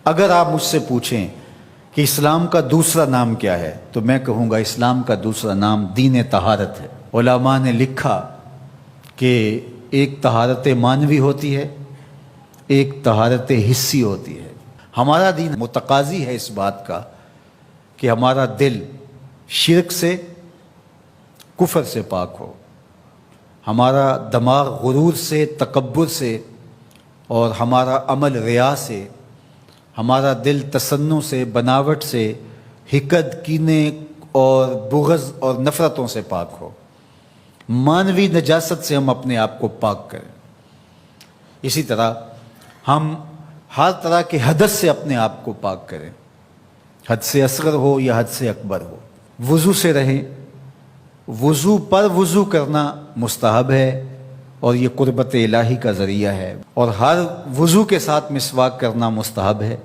اگر آپ مجھ سے پوچھیں کہ اسلام کا دوسرا نام کیا ہے تو میں کہوں گا اسلام کا دوسرا نام دین طہارت ہے۔ علماء نے لکھا کہ ایک طہارت معنوی ہوتی ہے، ایک طہارت حسی ہوتی ہے۔ ہمارا دین متقاضی ہے اس بات کا کہ ہمارا دل شرک سے، کفر سے پاک ہو، ہمارا دماغ غرور سے، تکبر سے، اور ہمارا عمل ریا سے، ہمارا دل تصنع سے، بناوٹ سے، حقد، کینے اور بغض اور نفرتوں سے پاک ہو۔ معنوی نجاست سے ہم اپنے آپ کو پاک کریں۔ اسی طرح ہم ہر طرح کے حدث سے اپنے آپ کو پاک کریں، حد سے اصغر ہو یا حد سے اکبر ہو۔ وضو سے رہیں، وضو پر وضو کرنا مستحب ہے اور یہ قربت الہی کا ذریعہ ہے، اور ہر وضو کے ساتھ مسواک کرنا مستحب ہے،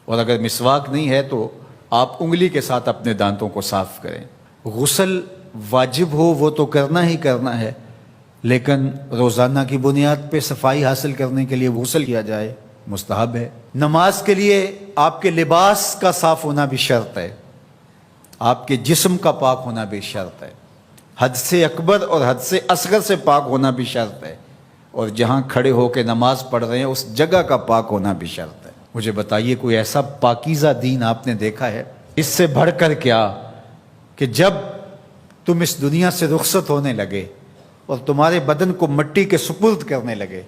اور اگر مسواک نہیں ہے تو آپ انگلی کے ساتھ اپنے دانتوں کو صاف کریں۔ غسل واجب ہو وہ تو کرنا ہی کرنا ہے، لیکن روزانہ کی بنیاد پہ صفائی حاصل کرنے کے لیے غسل کیا جائے مستحب ہے۔ نماز کے لیے آپ کے لباس کا صاف ہونا بھی شرط ہے، آپ کے جسم کا پاک ہونا بھی شرط ہے، حد سے اکبر اور حد سے اصغر سے پاک ہونا بھی شرط ہے، اور جہاں کھڑے ہو کے نماز پڑھ رہے ہیں اس جگہ کا پاک ہونا بھی شرط ہے۔ مجھے بتائیے کوئی ایسا پاکیزہ دین آپ نے دیکھا ہے؟ اس سے بڑھ کر کیا کہ جب تم اس دنیا سے رخصت ہونے لگے اور تمہارے بدن کو مٹی کے سپرد کرنے لگے،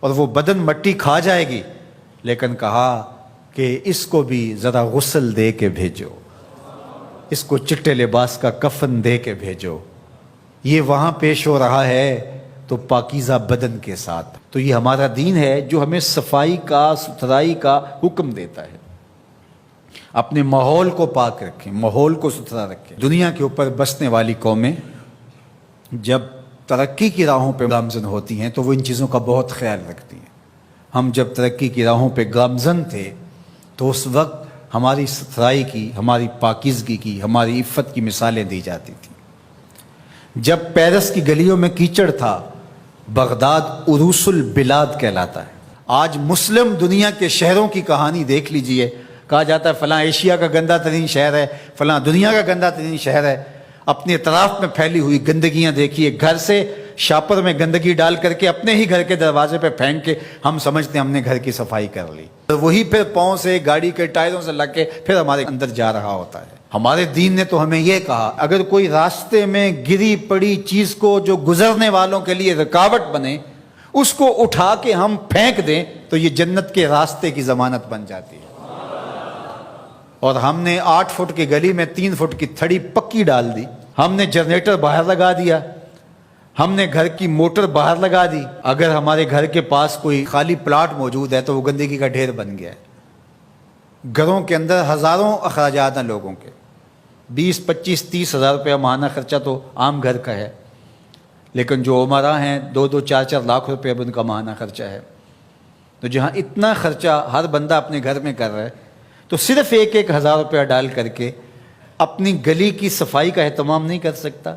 اور وہ بدن مٹی کھا جائے گی، لیکن کہا کہ اس کو بھی ذرا غسل دے کے بھیجو، اس کو چٹے لباس کا کفن دے کے بھیجو۔ یہ وہاں پیش ہو رہا ہے تو پاکیزہ بدن کے ساتھ۔ تو یہ ہمارا دین ہے جو ہمیں صفائی کا، ستھرائی کا حکم دیتا ہے۔ اپنے ماحول کو پاک رکھیں، ماحول کو ستھرا رکھیں۔ دنیا کے اوپر بسنے والی قومیں جب ترقی کی راہوں پہ گامزن ہوتی ہیں تو وہ ان چیزوں کا بہت خیال رکھتی ہیں۔ ہم جب ترقی کی راہوں پہ گامزن تھے تو اس وقت ہماری ستھرائی کی، ہماری پاکیزگی کی، ہماری عفت کی مثالیں دی جاتی تھیں۔ جب پیرس کی گلیوں میں کیچڑ تھا، بغداد عروس البلاد کہلاتا ہے۔ آج مسلم دنیا کے شہروں کی کہانی دیکھ لیجئے، کہا جاتا ہے فلاں ایشیا کا گندہ ترین شہر ہے، فلاں دنیا کا گندہ ترین شہر ہے۔ اپنے اطراف میں پھیلی ہوئی گندگیاں دیکھیے، گھر سے شاپر میں گندگی ڈال کر کے اپنے ہی گھر کے دروازے پہ پھینک کے ہم سمجھتے ہیں ہم نے گھر کی صفائی کر لی، وہی پھر پاؤں سے، گاڑی کے ٹائروں سے لگ کے پھر ہمارے اندر جا رہا ہوتا ہے۔ ہمارے دین نے تو ہمیں یہ کہا اگر کوئی راستے میں گری پڑی چیز کو جو گزرنے والوں کے لیے رکاوٹ بنے اس کو اٹھا کے ہم پھینک دیں تو یہ جنت کے راستے کی ضمانت بن جاتی ہے۔ اور ہم نے 8 فٹ کی گلی میں 3 فٹ کی تھڑی پکی ڈال دی، ہم نے جنریٹر باہر لگا دیا، ہم نے گھر کی موٹر باہر لگا دی۔ اگر ہمارے گھر کے پاس کوئی خالی پلاٹ موجود ہے تو وہ گندگی کا ڈھیر بن گیا ہے۔ گھروں کے اندر ہزاروں اخراجات ہیں لوگوں کے، 20 25 30 ہزار روپیہ ماہانہ خرچہ تو عام گھر کا ہے، لیکن جو عمرا ہیں 2 4 4 لاکھ روپے اب ان کا ماہانہ خرچہ ہے۔ تو جہاں اتنا خرچہ ہر بندہ اپنے گھر میں کر رہا ہے تو صرف 1 1 ہزار روپیہ ڈال کر کے اپنی گلی کی صفائی کا اہتمام نہیں کر سکتا؟